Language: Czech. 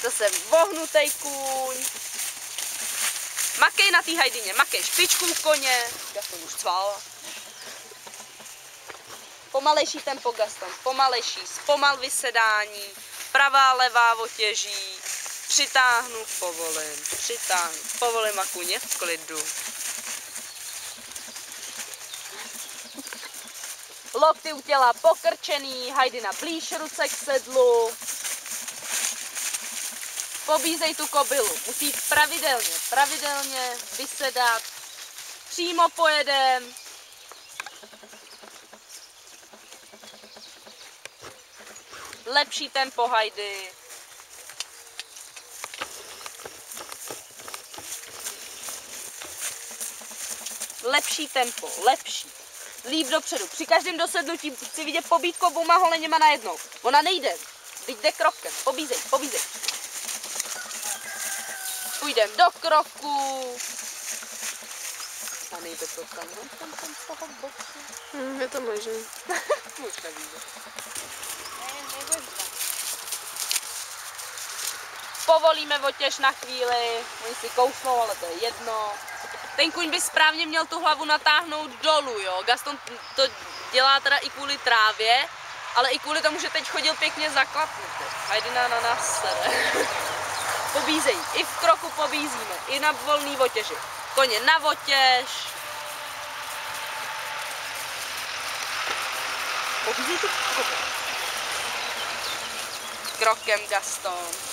Zase vohnutej kůň. Makej na té hajdině, makej špičku koně. Gaston už cval. Pomalejší tempo, Gaston, pomalejší, zpomal vysedání, pravá, levá otěží, přitáhnu, povolím a kůň je v klidu. Lokty u těla pokrčený, hajdina blíž ruce k sedlu. Pobízej tu kobylu, musí jít pravidelně vysedat, přímo pojedem. Lepší tempo hajdy. Lepší tempo, lepší. Líp dopředu. Při každém dosednutí chci vidět pobídku oběma holeněma najednou. Ona nejde. Teď jde krokem. Pobízej. Půjdem do kroku. A nejde to tam z toho boku. Je to možné. Už nevíde. Povolíme otěž na chvíli. Oni si kousnou, ale to je jedno. Ten kůň by správně měl tu hlavu natáhnout dolů, jo. Gaston to dělá teda i kvůli trávě, ale i kvůli tomu, že teď chodil pěkně zaklapnutý. Hajdina na nás sere. Pobízej, i v kroku pobízíme, i na volný otěži. Koně na otěž. Pobízej tu krokem, Gaston.